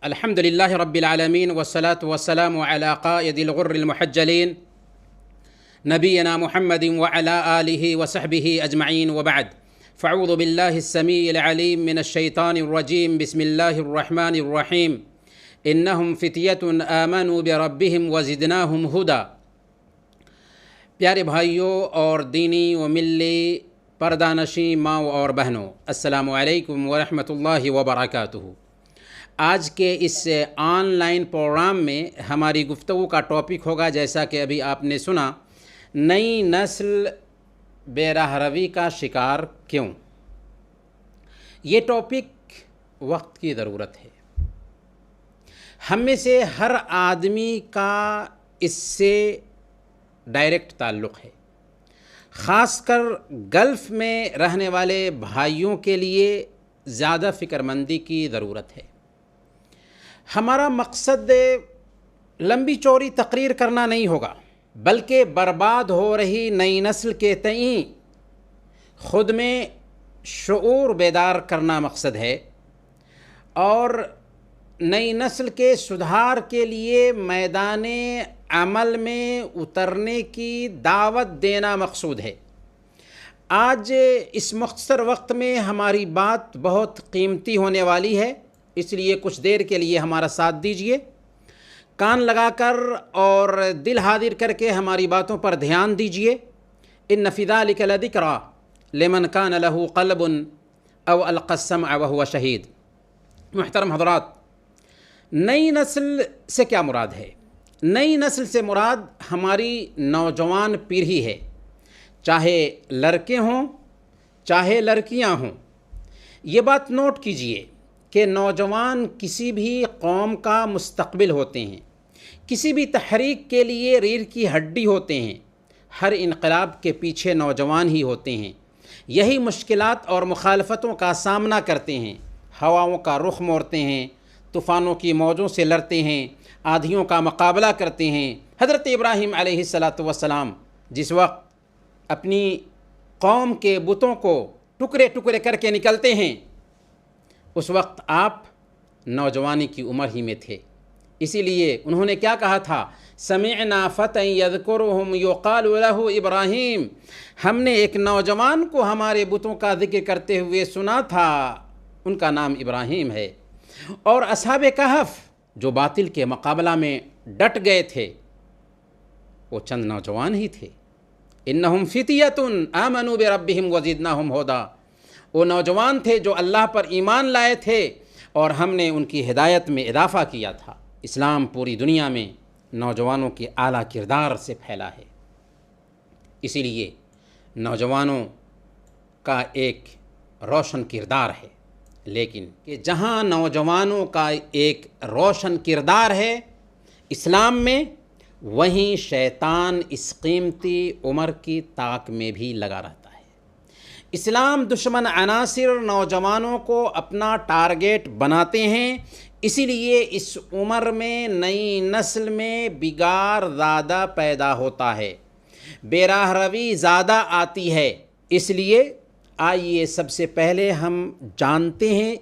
الحمد لله رب العالمين والصلاة والسلام على قائد الغر المحجلين نبينا محمد وعلى آله وصحبه أجمعين وبعد فأعوذ بالله السميع العليم من الشيطان الرجيم بسم الله الرحمن الرحيم إنهم فتية آمنوا بربهم وزدناهم هدى. پیارے بھائیوں اور دینی و ملی پردہ نشیں ماؤں اور بہنوں، السلام علیکم ورحمۃ اللہ وبرکاتہ. آج کے اس آن لائن پروگرام میں ہماری گفتگو کا ٹاپک ہوگا، جیسا کہ ابھی آپ نے سنا، نئی نسل بے راہ روی کا شکار کیوں. یہ ٹاپک وقت کی ضرورت ہے. ہم میں سے ہر آدمی کا اس سے ڈائریکٹ تعلق ہے. خاص کر گلف میں رہنے والے بھائیوں کے لیے زیادہ فکر مندی کی ضرورت ہے. ہمارا مقصد لمبی چوڑی تقریر کرنا نہیں ہوگا، بلکہ برباد ہو رہی نئی نسل کے تئیں خود میں شعور بیدار کرنا مقصد ہے، اور نئی نسل کے سدھار کے لیے میدان عمل میں اترنے کی دعوت دینا مقصود ہے. آج اس مختصر وقت میں ہماری بات بہت قیمتی ہونے والی ہے، اس لیے کچھ دیر کے لیے ہمارا ساتھ دیجیے. کان لگا کر اور دل حاضر کر کے ہماری باتوں پر دھیان دیجیے. ان فی ذلک لذکریٰ لمن کان لہ قلب او القی السمع وہو شہید. محترم حضرات، نئی نسل سے کیا مراد ہے؟ نئی نسل سے مراد ہماری نوجوان پیڑھی ہے، چاہے لڑکے ہوں چاہے لڑکیاں ہوں. یہ بات نوٹ کیجئے کہ نوجوان کسی بھی قوم کا مستقبل ہوتے ہیں، کسی بھی تحریک کے لیے ریڑھ کی ہڈی ہوتے ہیں. ہر انقلاب کے پیچھے نوجوان ہی ہوتے ہیں. یہی مشکلات اور مخالفتوں کا سامنا کرتے ہیں، ہواؤں کا رخ موڑتے ہیں، طوفانوں کی موجوں سے لڑتے ہیں، آندھیوں کا مقابلہ کرتے ہیں. حضرت ابراہیم علیہ السلام جس وقت اپنی قوم کے بتوں کو ٹکڑے ٹکڑے کر کے نکلتے ہیں، اس وقت آپ نوجوانی کی عمر ہی میں تھے. اسی لیے انہوں نے کیا کہا تھا؟ سمعنا فتى یذکرہم یقال لہ ابراہیم. ہم نے ایک نوجوان کو ہمارے بتوں کا ذکر کرتے ہوئے سنا تھا، ان کا نام ابراہیم ہے. اور اصحاب کہف جو باطل کے مقابلہ میں ڈٹ گئے تھے، وہ چند نوجوان ہی تھے. انہم فتیۃ آمنوا بربہم وزدناہم ھدی. وہ نوجوان تھے جو اللہ پر ایمان لائے تھے اور ہم نے ان کی ہدایت میں اضافہ کیا تھا. اسلام پوری دنیا میں نوجوانوں کے اعلیٰ کردار سے پھیلا ہے. اسی لیے نوجوانوں کا ایک روشن کردار ہے. لیکن کہ جہاں نوجوانوں کا ایک روشن کردار ہے اسلام میں، وہیں شیطان اس قیمتی عمر کی طاق میں بھی لگا رہتا ہے. اسلام دشمن عناصر نوجوانوں کو اپنا ٹارگیٹ بناتے ہیں. اسی لیے اس عمر میں نئی نسل میں بگاڑ زیادہ پیدا ہوتا ہے، بے راہ روی زیادہ آتی ہے. اس لیے آئیے سب سے پہلے ہم جانتے ہیں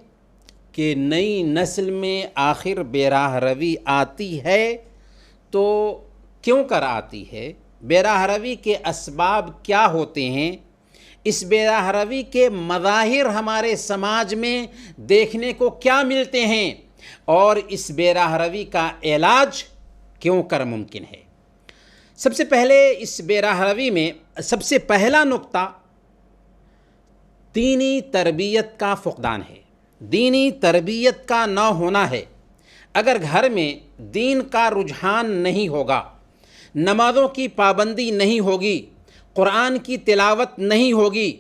کہ نئی نسل میں آخر بے راہ روی آتی ہے تو کیوں کر آتی ہے، بے راہ روی کے اسباب کیا ہوتے ہیں، اس بے راہ روی کے مظاہر ہمارے سماج میں دیکھنے کو کیا ملتے ہیں، اور اس بے راہ روی کا علاج کیوں کر ممکن ہے. سب سے پہلے اس بے راہ روی میں سب سے پہلا نقطہ دینی تربیت کا فقدان ہے. دینی تربیت کا نہ ہونا ہے. اگر گھر میں دین کا رجحان نہیں ہوگا، نمازوں کی پابندی نہیں ہوگی، قرآن کی تلاوت نہیں ہوگی،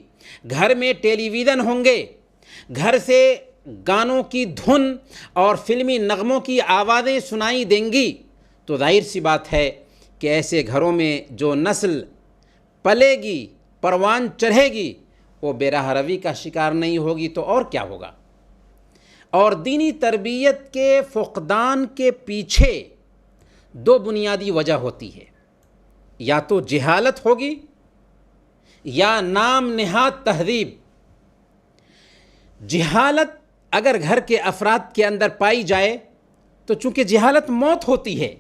گھر میں ٹیلی ویژن ہوں گے، گھر سے گانوں کی دھن اور فلمی نغموں کی آوازیں سنائی دیں گی، تو ظاہر سی بات ہے کہ ایسے گھروں میں جو نسل پلے گی، پروان چڑھے گی، وہ بے راہ روی کا شکار نہیں ہوگی تو اور کیا ہوگا. اور دینی تربیت کے فقدان کے پیچھے دو بنیادی وجہ ہوتی ہے. یا تو جہالت ہوگی یا نام نہاد تہذیب، جہالت اگر گھر کے افراد کے اندر پائی جائے تو چونکہ جہالت موت ہوتی ہے،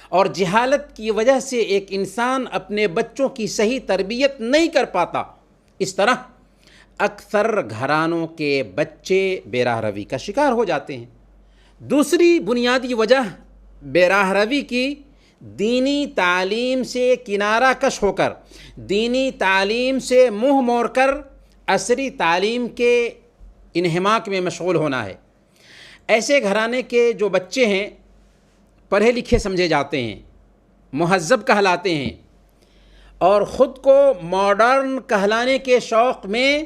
اور جہالت کی وجہ سے ایک انسان اپنے بچوں کی صحیح تربیت نہیں کر پاتا، اس طرح اکثر گھرانوں کے بچے بے راہ روی کا شکار ہو جاتے ہیں۔ دوسری بنیادی وجہ بے راہ روی کی دینی تعلیم سے کنارہ کش ہو کر، دینی تعلیم سے منہ موڑ کر عصری تعلیم کے انہماک میں مشغول ہونا ہے۔ ایسے گھرانے کے جو بچے ہیں پڑھے لکھے سمجھے جاتے ہیں، مہذب کہلاتے ہیں، اور خود کو ماڈرن کہلانے کے شوق میں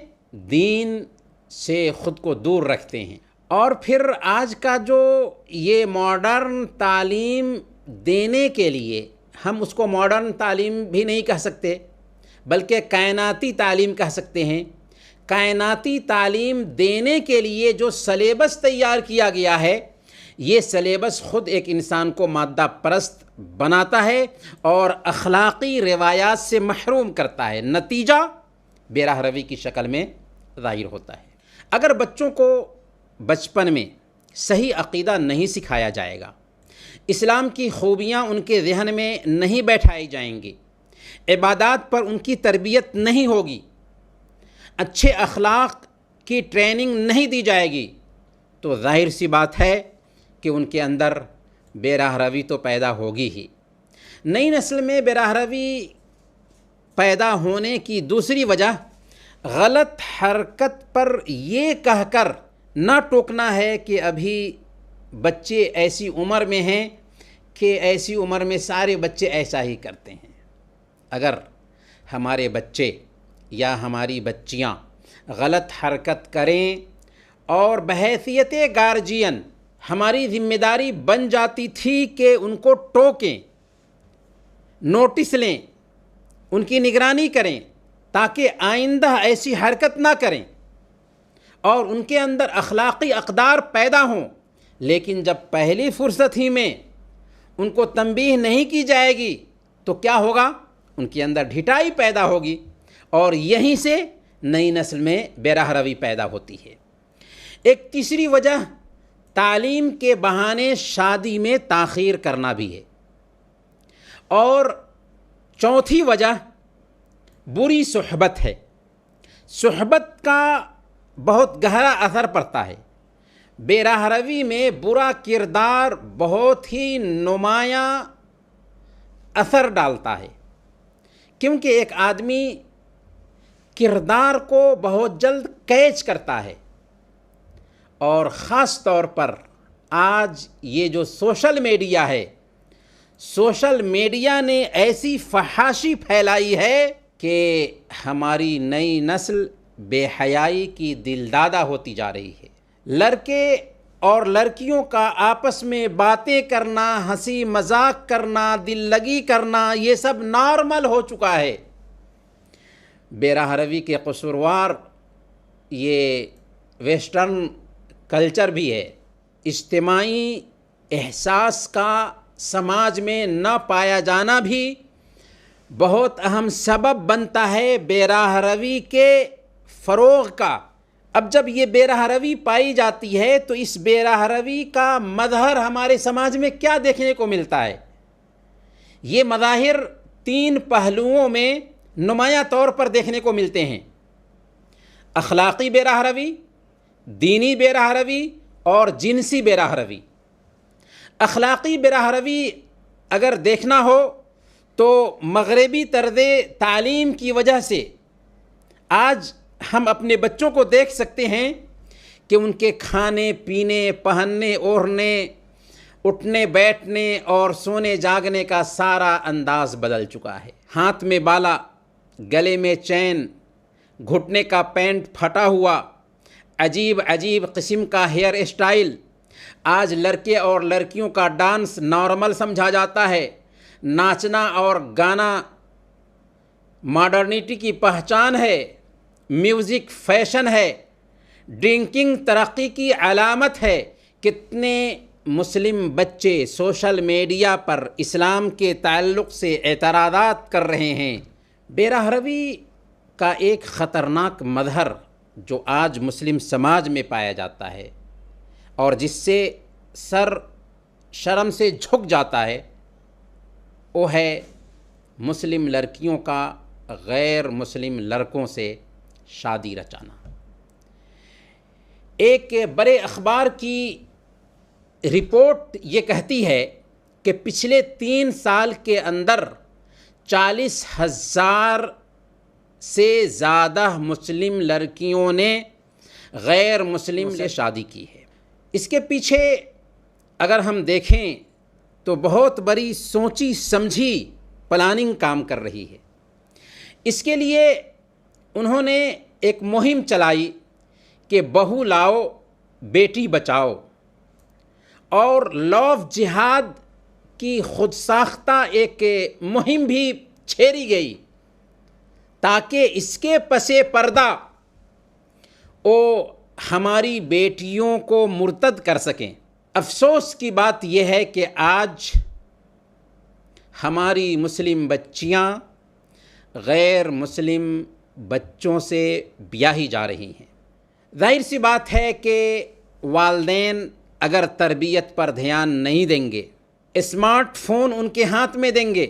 دین سے خود کو دور رکھتے ہیں۔ اور پھر آج کا جو یہ ماڈرن تعلیم دینے کے لیے، ہم اس کو ماڈرن تعلیم بھی نہیں کہہ سکتے بلکہ کائناتی تعلیم کہہ سکتے ہیں، کائناتی تعلیم دینے کے لیے جو سلیبس تیار کیا گیا ہے، یہ سلیبس خود ایک انسان کو مادہ پرست بناتا ہے اور اخلاقی روایات سے محروم کرتا ہے، نتیجہ بے راہ روی کی شکل میں ظاہر ہوتا ہے۔ اگر بچوں کو بچپن میں صحیح عقیدہ نہیں سکھایا جائے گا، اسلام کی خوبیاں ان کے ذہن میں نہیں بیٹھائی جائیں گی، عبادات پر ان کی تربیت نہیں ہوگی، اچھے اخلاق کی ٹریننگ نہیں دی جائے گی، تو ظاہر سی بات ہے کہ ان کے اندر بے راہ روی تو پیدا ہوگی ہی۔ نئی نسل میں بے راہ روی پیدا ہونے کی دوسری وجہ غلط حرکت پر یہ کہہ کر نہ ٹوکنا ہے کہ ابھی بچے ایسی عمر میں ہیں کہ ایسی عمر میں سارے بچے ایسا ہی کرتے ہیں۔ اگر ہمارے بچے یا ہماری بچیاں غلط حرکت کریں اور بحیثیت گارجین ہماری ذمہ داری بن جاتی تھی کہ ان کو ٹوکیں، نوٹس لیں، ان کی نگرانی کریں تاکہ آئندہ ایسی حرکت نہ کریں اور ان کے اندر اخلاقی اقدار پیدا ہوں، لیکن جب پہلی فرصت ہی میں ان کو تنبیہ نہیں کی جائے گی تو کیا ہوگا؟ ان کے اندر ڈھٹائی پیدا ہوگی، اور یہیں سے نئی نسل میں بے راہ روی پیدا ہوتی ہے۔ ایک تیسری وجہ تعلیم کے بہانے شادی میں تاخیر کرنا بھی ہے، اور چوتھی وجہ بری صحبت ہے۔ صحبت کا بہت گہرا اثر پڑتا ہے، بے راہ روی میں برا کردار بہت ہی نمایاں اثر ڈالتا ہے، کیونکہ ایک آدمی کردار کو بہت جلد کیچ کرتا ہے، اور خاص طور پر آج یہ جو سوشل میڈیا ہے، سوشل میڈیا نے ایسی فحاشی پھیلائی ہے کہ ہماری نئی نسل بے حیائی کی دلدادہ ہوتی جا رہی ہے۔ لڑکے اور لڑکیوں کا آپس میں باتیں کرنا، ہنسی مذاق کرنا، دل لگی کرنا، یہ سب نارمل ہو چکا ہے۔ بے راہ روی کے قصوروار یہ ویسٹرن کلچر بھی ہے۔ اجتماعی احساس کا سماج میں نہ پایا جانا بھی بہت اہم سبب بنتا ہے بے راہ روی کے فروغ کا۔ اب جب یہ بے راہ روی پائی جاتی ہے تو اس بے راہ روی کا مظہر ہمارے سماج میں کیا دیکھنے کو ملتا ہے؟ یہ مظاہر تین پہلوؤں میں نمایاں طور پر دیکھنے کو ملتے ہیں: اخلاقی بے راہ روی، دینی بے راہ روی اور جنسی بے راہ روی۔ اخلاقی بے راہ روی اگر دیکھنا ہو تو مغربی طرز تعلیم کی وجہ سے آج ہم اپنے بچوں کو دیکھ سکتے ہیں کہ ان کے کھانے پینے، پہننے اوڑھنے، اٹھنے بیٹھنے اور سونے جاگنے کا سارا انداز بدل چکا ہے۔ ہاتھ میں بالا، گلے میں چین، گھٹنے کا پینٹ پھٹا ہوا، عجیب عجیب قسم کا ہیئر اسٹائل۔ آج لڑکے اور لڑکیوں کا ڈانس نارمل سمجھا جاتا ہے۔ ناچنا اور گانا ماڈرنٹی کی پہچان ہے، میوزک فیشن ہے، ڈرنکنگ ترقی کی علامت ہے۔ کتنے مسلم بچے سوشل میڈیا پر اسلام کے تعلق سے اعتراضات کر رہے ہیں۔ بے راہ روی کا ایک خطرناک مظہر جو آج مسلم سماج میں پایا جاتا ہے اور جس سے سر شرم سے جھک جاتا ہے، وہ ہے مسلم لڑکیوں کا غیر مسلم لڑکوں سے شادی رچانا۔ ایک بڑے اخبار کی رپورٹ یہ کہتی ہے کہ پچھلے 3 سال کے اندر 40,000 سے زیادہ مسلم لڑکیوں نے غیر مسلم سے شادی کی ہے۔ اس کے پیچھے اگر ہم دیکھیں تو بہت بڑی سوچی سمجھی پلاننگ کام کر رہی ہے۔ اس کے لیے انہوں نے ایک مہم چلائی کہ بہو لاؤ بیٹی بچاؤ، اور لا آف جہاد کی خود ساختہ ایک مہم بھی چھیڑی گئی تاکہ اس کے پس پردہ وہ ہماری بیٹیوں کو مرتد کر سکیں۔ افسوس کی بات یہ ہے کہ آج ہماری مسلم بچیاں غیر مسلم بچوں سے بیاہی جا رہی ہیں۔ ظاہر سی بات ہے کہ والدین اگر تربیت پر دھیان نہیں دیں گے، اسمارٹ فون ان کے ہاتھ میں دیں گے،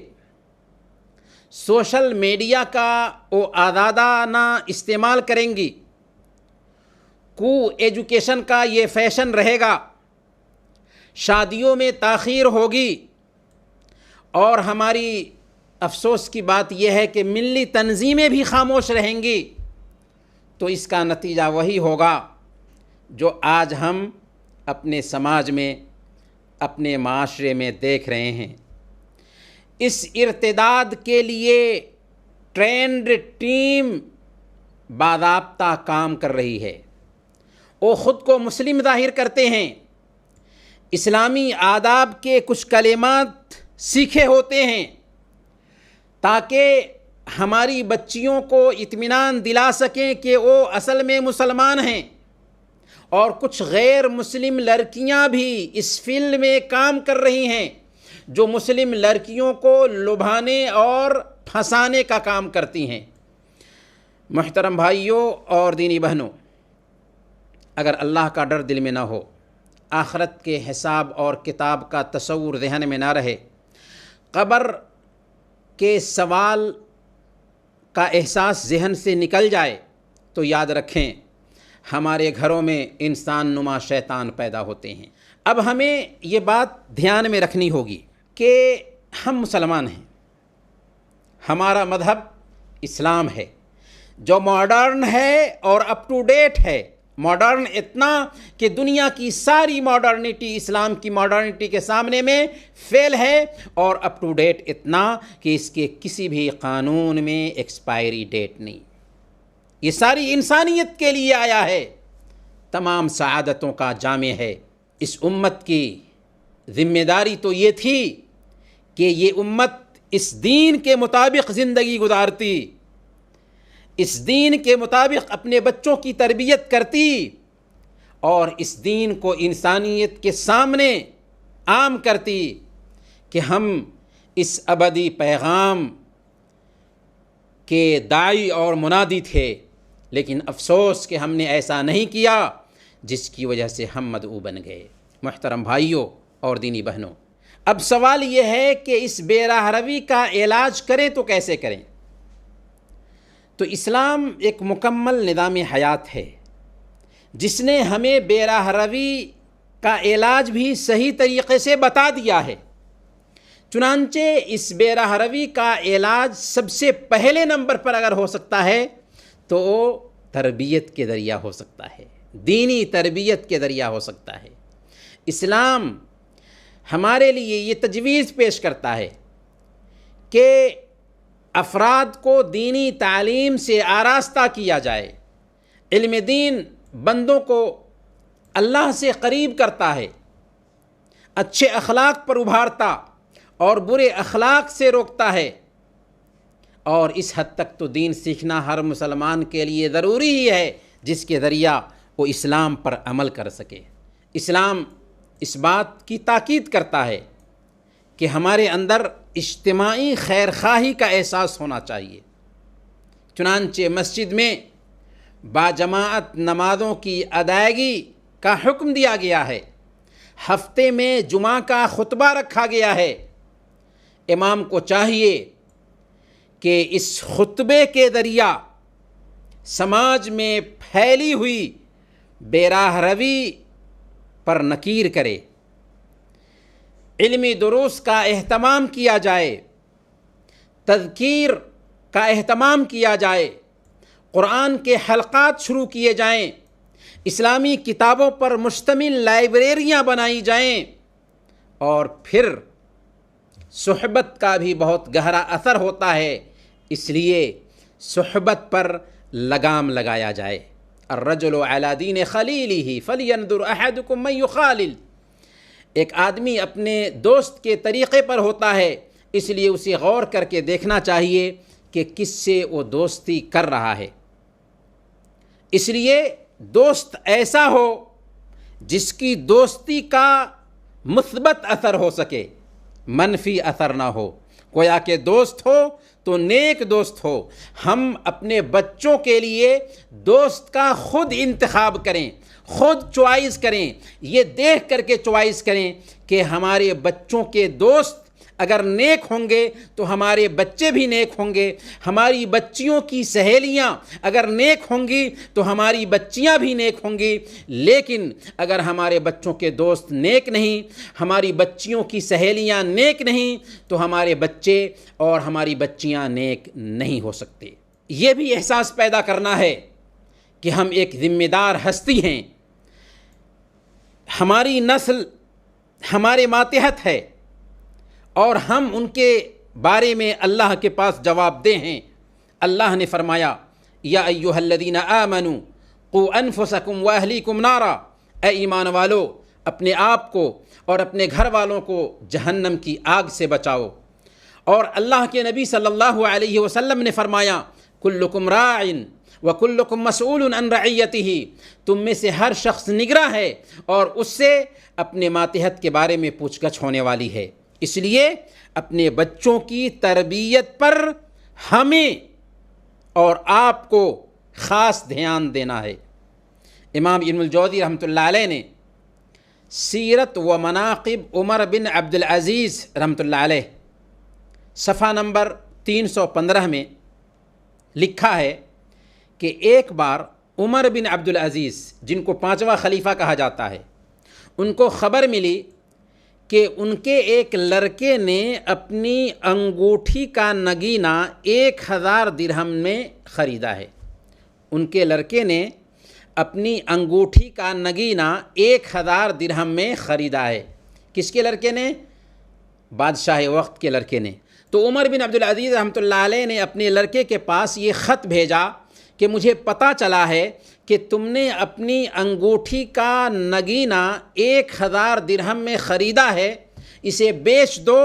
سوشل میڈیا کا وہ آزادانہ استعمال کریں گی، کو ایجوکیشن کا یہ فیشن رہے گا، شادیوں میں تاخیر ہوگی، اور ہماری افسوس کی بات یہ ہے کہ ملی تنظیمیں بھی خاموش رہیں گی، تو اس کا نتیجہ وہی ہوگا جو آج ہم اپنے سماج میں، اپنے معاشرے میں دیکھ رہے ہیں۔ اس ارتداد کے لیے ٹرینڈ ٹیم باضابطہ کام کر رہی ہے۔ وہ خود کو مسلم ظاہر کرتے ہیں، اسلامی آداب کے کچھ کلمات سیکھے ہوتے ہیں تاکہ ہماری بچیوں کو اطمینان دلا سکیں کہ وہ اصل میں مسلمان ہیں، اور کچھ غیر مسلم لڑکیاں بھی اس فیلڈ میں کام کر رہی ہیں جو مسلم لڑکیوں کو لبھانے اور پھنسانے کا کام کرتی ہیں۔ محترم بھائیوں اور دینی بہنوں، اگر اللہ کا ڈر دل میں نہ ہو، آخرت کے حساب اور کتاب کا تصور ذہن میں نہ رہے، قبر کے سوال کا احساس ذہن سے نکل جائے، تو یاد رکھیں ہمارے گھروں میں انسان نما شیطان پیدا ہوتے ہیں۔ اب ہمیں یہ بات دھیان میں رکھنی ہوگی کہ ہم مسلمان ہیں، ہمارا مذہب اسلام ہے جو ماڈرن ہے اور اپ ٹو ڈیٹ ہے۔ ماڈرن اتنا کہ دنیا کی ساری ماڈرنٹی اسلام کی ماڈرنٹی کے سامنے میں فیل ہے، اور اپ ٹو ڈیٹ اتنا کہ اس کے کسی بھی قانون میں ایکسپائری ڈیٹ نہیں۔ یہ ساری انسانیت کے لیے آیا ہے، تمام سعادتوں کا جامع ہے۔ اس امت کی ذمہ داری تو یہ تھی کہ یہ امت اس دین کے مطابق زندگی گزارتی، اس دین کے مطابق اپنے بچوں کی تربیت کرتی، اور اس دین کو انسانیت کے سامنے عام کرتی کہ ہم اس ابدی پیغام کے داعی اور منادی تھے۔ لیکن افسوس کہ ہم نے ایسا نہیں کیا، جس کی وجہ سے ہم مدعو بن گئے۔ محترم بھائیوں اور دینی بہنوں، اب سوال یہ ہے کہ اس بے راہ روی کا علاج کریں تو کیسے کریں؟ تو اسلام ایک مکمل نظام حیات ہے جس نے ہمیں بے راہ روی کا علاج بھی صحیح طریقے سے بتا دیا ہے۔ چنانچہ اس بے راہ روی کا علاج سب سے پہلے نمبر پر اگر ہو سکتا ہے تو وہ تربیت کے ذریعہ ہو سکتا ہے، دینی تربیت کے ذریعہ ہو سکتا ہے۔ اسلام ہمارے لیے یہ تجویز پیش کرتا ہے کہ افراد کو دینی تعلیم سے آراستہ کیا جائے۔ علم دین بندوں کو اللہ سے قریب کرتا ہے، اچھے اخلاق پر ابھارتا اور برے اخلاق سے روکتا ہے، اور اس حد تک تو دین سیکھنا ہر مسلمان کے لیے ضروری ہی ہے جس کے ذریعہ وہ اسلام پر عمل کر سکے۔ اسلام اس بات کی تاکید کرتا ہے کہ ہمارے اندر اجتماعی خیر خواہی کا احساس ہونا چاہیے۔ چنانچہ مسجد میں باجماعت نمازوں کی ادائیگی کا حکم دیا گیا ہے، ہفتے میں جمعہ کا خطبہ رکھا گیا ہے۔ امام کو چاہیے کہ اس خطبے کے ذریعہ سماج میں پھیلی ہوئی بے راہ روی پر نکیر کرے، علمی دروس کا اہتمام کیا جائے، تذکیر کا اہتمام کیا جائے، قرآن کے حلقات شروع کیے جائیں، اسلامی کتابوں پر مشتمل لائبریریاں بنائی جائیں، اور پھر صحبت کا بھی بہت گہرا اثر ہوتا ہے، اس لیے صحبت پر لگام لگایا جائے۔ الرجل علی دین خلیلہ فلینظر احدکم من یخالل، ایک آدمی اپنے دوست کے طریقے پر ہوتا ہے، اس لیے اسے غور کر کے دیکھنا چاہیے کہ کس سے وہ دوستی کر رہا ہے۔ اس لیے دوست ایسا ہو جس کی دوستی کا مثبت اثر ہو سکے، منفی اثر نہ ہو۔ گویا کہ دوست ہو تو نیک دوست ہو۔ ہم اپنے بچوں کے لیے دوست کا خود انتخاب کریں، خود چوائس کریں، یہ دیکھ کر کے چوائس کریں کہ ہمارے بچوں کے دوست اگر نیک ہوں گے تو ہمارے بچے بھی نیک ہوں گے، ہماری بچیوں کی سہیلیاں اگر نیک ہوں گی تو ہماری بچیاں بھی نیک ہوں گی۔ لیکن اگر ہمارے بچوں کے دوست نیک نہیں، ہماری بچیوں کی سہیلیاں نیک نہیں، تو ہمارے بچے اور ہماری بچیاں نیک نہیں ہو سکتے۔ یہ بھی احساس پیدا کرنا ہے کہ ہم ایک ذمہ دار ہستی ہیں، ہماری نسل ہمارے ماتحت ہے، اور ہم ان کے بارے میں اللہ کے پاس جواب دہ ہیں۔ اللہ نے فرمایا یا ایھا الذین آمنوا قوا انفسکم واہلیکم نارا، اے ایمان والو اپنے آپ کو اور اپنے گھر والوں کو جہنم کی آگ سے بچاؤ۔ اور اللہ کے نبی صلی اللہ علیہ وسلم نے فرمایا کلکم راع وکلکم مسئول عن رعیتہ، تم میں سے ہر شخص نگراں ہے اور اس سے اپنے ماتحت کے بارے میں پوچھ گچھ ہونے والی ہے۔ اس لیے اپنے بچوں کی تربیت پر ہمیں اور آپ کو خاص دھیان دینا ہے۔ امام ابن الجوزی رحمۃ اللہ علیہ نے سیرت و مناقب عمر بن عبد العزیز رحمۃ اللہ علیہ صفحہ نمبر 315 میں لکھا ہے کہ ایک بار عمر بن عبد العزیز، جن کو 5واں خلیفہ کہا جاتا ہے، ان کو خبر ملی کہ ان کے ایک لڑکے نے اپنی انگوٹھی کا نگینہ 1000 درہم میں خریدا ہے۔ ان کے لڑکے نے اپنی انگوٹھی کا نگینہ 1000 درہم میں خریدا ہے۔ کس کے لڑکے نے؟ بادشاہ وقت کے لڑکے نے۔ تو عمر بن عبد العزیز رحمۃ اللہ علیہ نے اپنے لڑکے کے پاس یہ خط بھیجا کہ مجھے پتہ چلا ہے کہ تم نے اپنی انگوٹھی کا نگینہ 1000 درہم میں خریدا ہے، اسے بیچ دو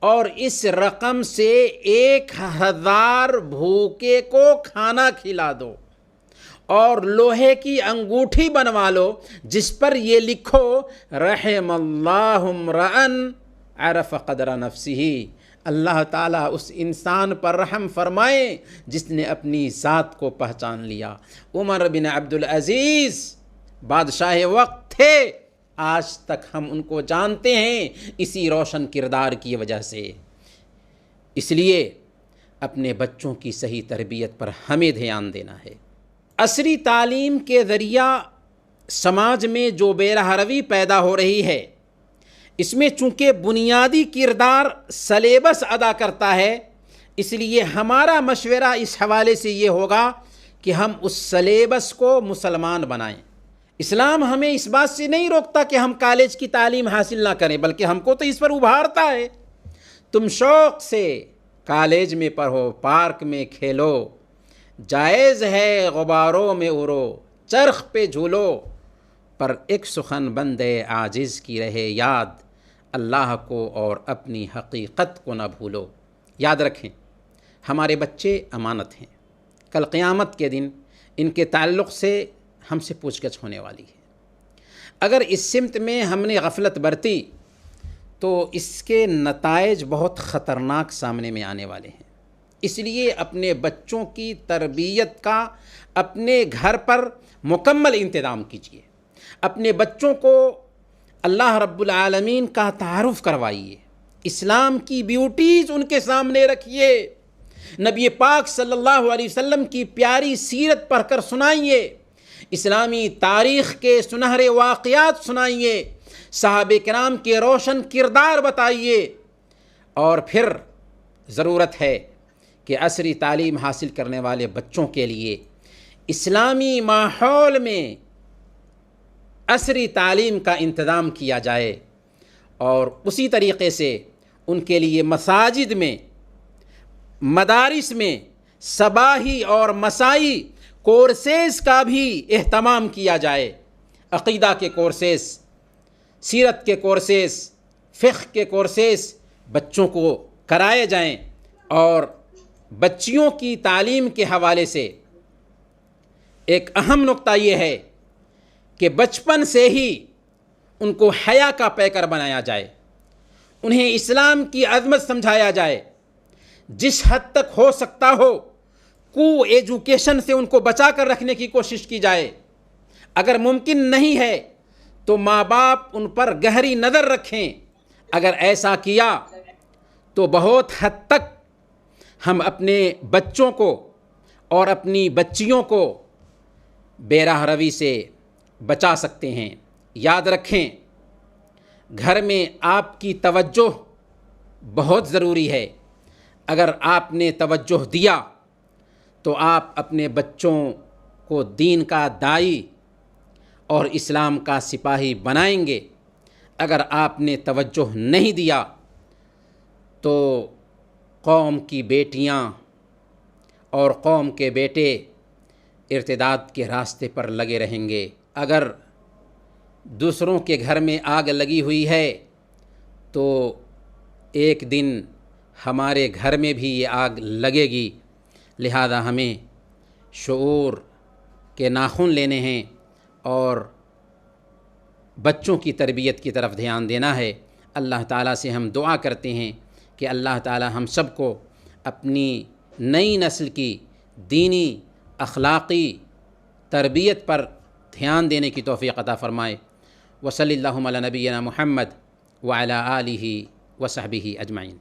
اور اس رقم سے 1000 بھوکے کو کھانا کھلا دو، اور لوہے کی انگوٹھی بنوا لو جس پر یہ لکھو رحم اللہ امرأ عرف قدر نفسہ، اللہ تعالیٰ اس انسان پر رحم فرمائے جس نے اپنی ذات کو پہچان لیا۔ عمر بن عبد العزیز بادشاہ وقت تھے، آج تک ہم ان کو جانتے ہیں اسی روشن کردار کی وجہ سے۔ اس لیے اپنے بچوں کی صحیح تربیت پر ہمیں دھیان دینا ہے۔ عصری تعلیم کے ذریعہ سماج میں جو بے راہ روی پیدا ہو رہی ہے، اس میں چونکہ بنیادی کردار سلیبس ادا کرتا ہے، اس لیے ہمارا مشورہ اس حوالے سے یہ ہوگا کہ ہم اس سلیبس کو مسلمان بنائیں۔ اسلام ہمیں اس بات سے نہیں روکتا کہ ہم کالج کی تعلیم حاصل نہ کریں، بلکہ ہم کو تو اس پر ابھارتا ہے تم شوق سے کالج میں پڑھو، پارک میں کھیلو، جائز ہے غباروں میں اڑو، چرخ پہ جھولو، پر ایک سخن بندے عاجز کی رہے یاد، اللہ کو اور اپنی حقیقت کو نہ بھولو۔ یاد رکھیں ہمارے بچے امانت ہیں، کل قیامت کے دن ان کے تعلق سے ہم سے پوچھ گچھ ہونے والی ہے۔ اگر اس سمت میں ہم نے غفلت برتی تو اس کے نتائج بہت خطرناک سامنے میں آنے والے ہیں۔ اس لیے اپنے بچوں کی تربیت کا اپنے گھر پر مکمل انتظام کیجیے، اپنے بچوں کو اللہ رب العالمین کا تعارف کروائیے، اسلام کی بیوٹیز ان کے سامنے رکھیے، نبی پاک صلی اللہ علیہ وسلم کی پیاری سیرت پڑھ کر سنائیے، اسلامی تاریخ کے سنہرے واقعات سنائیے، صحابہ کرام کے روشن کردار بتائیے، اور پھر ضرورت ہے کہ عصری تعلیم حاصل کرنے والے بچوں کے لیے اسلامی ماحول میں عصری تعلیم کا انتظام کیا جائے، اور اسی طریقے سے ان کے لیے مساجد میں، مدارس میں صباحی اور مسائی کورسز کا بھی اہتمام کیا جائے، عقیدہ کے کورسز، سیرت کے کورسز، فقہ کے کورسز بچوں کو کرائے جائیں، اور بچیوں کی تعلیم کے حوالے سے ایک اہم نقطہ یہ ہے کہ بچپن سے ہی ان کو حیا کا پیکر بنایا جائے، انہیں اسلام کی عظمت سمجھایا جائے، جس حد تک ہو سکتا ہو کو ایجوکیشن سے ان کو بچا کر رکھنے کی کوشش کی جائے، اگر ممکن نہیں ہے تو ماں باپ ان پر گہری نظر رکھیں، اگر ایسا کیا تو بہت حد تک ہم اپنے بچوں کو اور اپنی بچیوں کو بے راہ روی سے بچا سکتے ہیں۔ یاد رکھیں، گھر میں آپ کی توجہ بہت ضروری ہے، اگر آپ نے توجہ دیا تو آپ اپنے بچوں کو دین کا داعی اور اسلام کا سپاہی بنائیں گے، اگر آپ نے توجہ نہیں دیا تو قوم کی بیٹیاں اور قوم کے بیٹے ارتداد کے راستے پر لگے رہیں گے۔ اگر دوسروں کے گھر میں آگ لگی ہوئی ہے تو ایک دن ہمارے گھر میں بھی یہ آگ لگے گی، لہذا ہمیں شعور کے ناخن لینے ہیں اور بچوں کی تربیت کی طرف دھیان دینا ہے۔ اللہ تعالیٰ سے ہم دعا کرتے ہیں کہ اللہ تعالیٰ ہم سب کو اپنی نئی نسل کی دینی اخلاقی تربیت پر دھیان دینے کی توفیق عطا فرمائے۔ وصلی اللہ علی نبینا محمد وعلی آلہ وصحبہ اجمعین۔